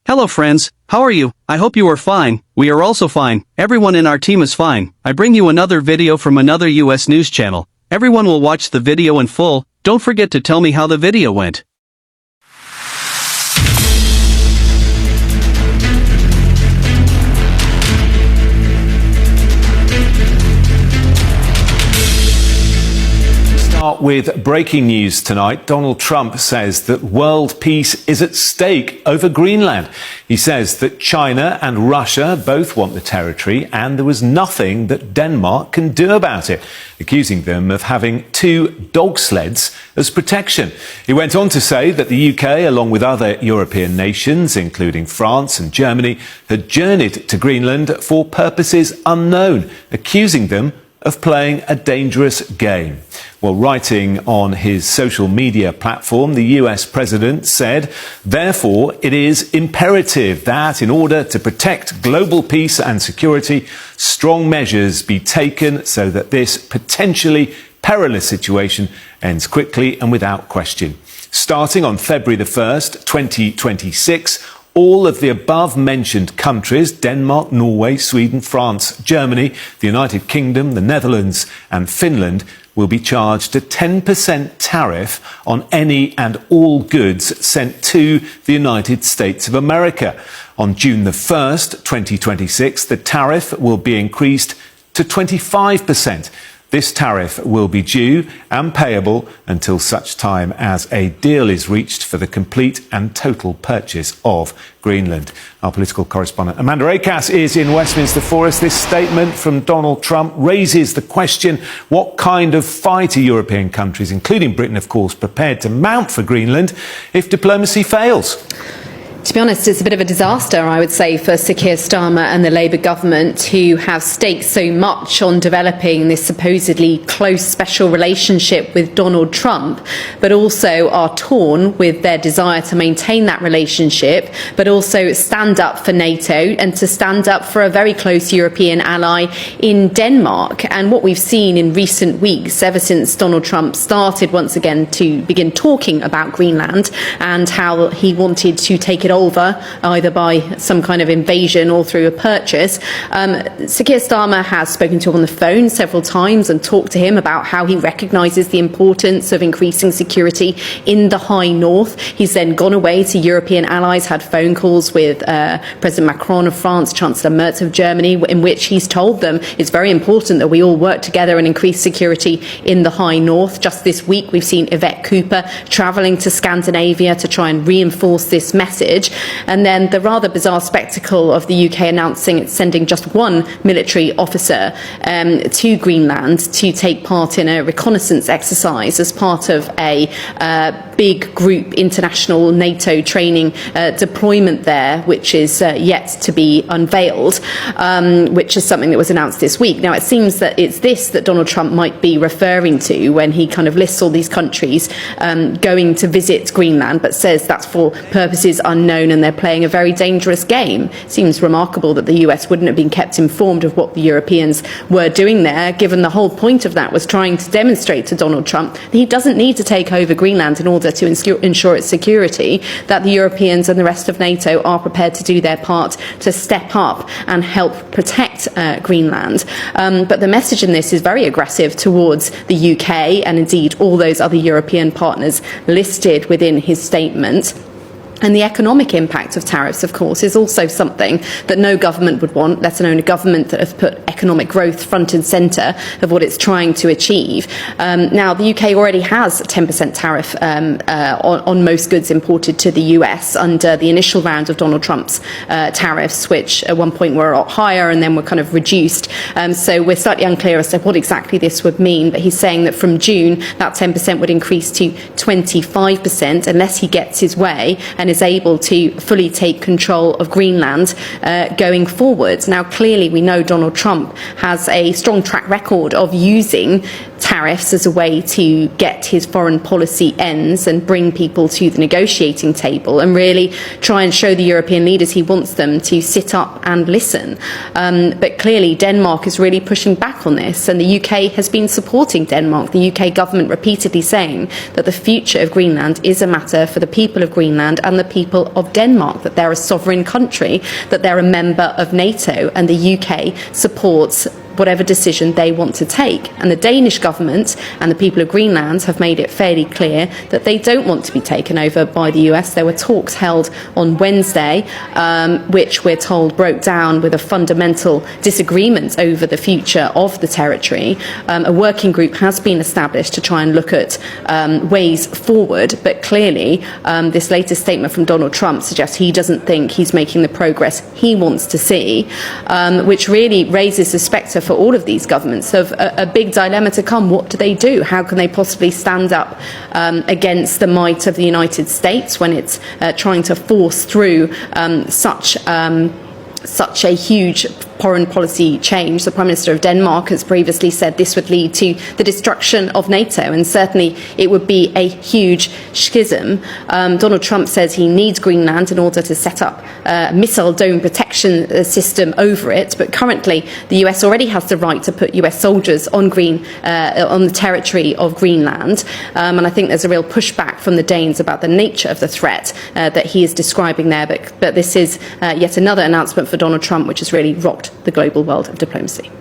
Hello friends, how are you? I hope you are fine. We are also fine. Everyone in our team is fine. I bring you another video from another US news channel. Everyone will watch the video in full. Don't forget to tell me how the video went. Start with breaking news tonight. Donald Trump says that world peace is at stake over Greenland. He says that China and Russia both want the territory and there was nothing that Denmark can do about it, accusing them of having two dog sleds as protection. He went on to say that the UK, along with other European nations, including France and Germany, had journeyed to Greenland for purposes unknown, accusing them of playing a dangerous game. Well, writing on his social media platform, the US president said, therefore, it is imperative that in order to protect global peace and security, strong measures be taken so that this potentially perilous situation ends quickly and without question. Starting on February the 1st, 2026, all of the above-mentioned countries, Denmark, Norway, Sweden, France, Germany, the United Kingdom, the Netherlands and Finland will be charged a 10% tariff on any and all goods sent to the United States of America. On June the 1st, 2026, the tariff will be increased to 25%. This tariff will be due and payable until such time as a deal is reached for the complete and total purchase of Greenland. Our political correspondent Amanda Akas is in Westminster for us. This statement from Donald Trump raises the question, what kind of fight are European countries, including Britain, of course, prepared to mount for Greenland if diplomacy fails? To be honest, it's a bit of a disaster, I would say, for Sir Keir Starmer and the Labour government, who have staked so much on developing this supposedly close special relationship with Donald Trump, but also are torn with their desire to maintain that relationship, but also stand up for NATO and to stand up for a very close European ally in Denmark. And what we've seen in recent weeks, ever since Donald Trump started once again to begin talking about Greenland and how he wanted to take it over, either by some kind of invasion or through a purchase. Sir Keir Starmer has spoken to him on the phone several times and talked to him about how he recognises the importance of increasing security in the High North. He's then gone away to European allies, had phone calls with President Macron of France, Chancellor Merz of Germany, in which he's told them it's very important that we all work together and increase security in the High North. Just this week, we've seen Yvette Cooper travelling to Scandinavia to try and reinforce this message. And then the rather bizarre spectacle of the UK announcing it's sending just one military officer to Greenland to take part in a reconnaissance exercise as part of a big group international NATO training deployment there, which is yet to be unveiled, which is something that was announced this week. Now, it seems that it's this that Donald Trump might be referring to when he kind of lists all these countries going to visit Greenland, but says that's for purposes unknown and they're playing a very dangerous game. Seems remarkable that the US wouldn't have been kept informed of what the Europeans were doing there, given the whole point of that was trying to demonstrate to Donald Trump that he doesn't need to take over Greenland in order to ensure its security, that the Europeans and the rest of NATO are prepared to do their part to step up and help protect Greenland. But the message in this is very aggressive towards the UK and indeed all those other European partners listed within his statement. And the economic impact of tariffs, of course, is also something that no government would want, let alone a government that has put economic growth front and centre of what it's trying to achieve. Now, the UK already has a 10% tariff on most goods imported to the US under the initial round of Donald Trump's tariffs, which at one point were a lot higher and then were kind of reduced. So we're slightly unclear as to what exactly this would mean, but he's saying that from June, that 10% would increase to 25% unless he gets his way and is able to fully take control of Greenland going forward. Now, clearly, we know Donald Trump has a strong track record of using tariffs as a way to get his foreign policy ends and bring people to the negotiating table and really try and show the European leaders he wants them to sit up and listen. But clearly Denmark is really pushing back on this, and the UK has been supporting Denmark. The UK government repeatedly saying that the future of Greenland is a matter for the people of Greenland and the people of Denmark, that they're a sovereign country, that they're a member of NATO, and the UK supports whatever decision they want to take. And the Danish government and the people of Greenland have made it fairly clear that they don't want to be taken over by the US. There were talks held on Wednesday, which we're told broke down with a fundamental disagreement over the future of the territory. A working group has been established to try and look at ways forward, but clearly this latest statement from Donald Trump suggests he doesn't think he's making the progress he wants to see, which really raises the spectre for all of these governments of a big dilemma to come. What do they do? How can they possibly stand up against the might of the United States when it's trying to force through such a huge foreign policy change? The Prime Minister of Denmark has previously said this would lead to the destruction of NATO, and certainly it would be a huge schism. Donald Trump says he needs Greenland in order to set up a missile dome protection system over it, but currently the US already has the right to put US soldiers on the territory of Greenland, and I think there's a real pushback from the Danes about the nature of the threat that he is describing there, but this is yet another announcement for Donald Trump which has really rocked the global world of diplomacy.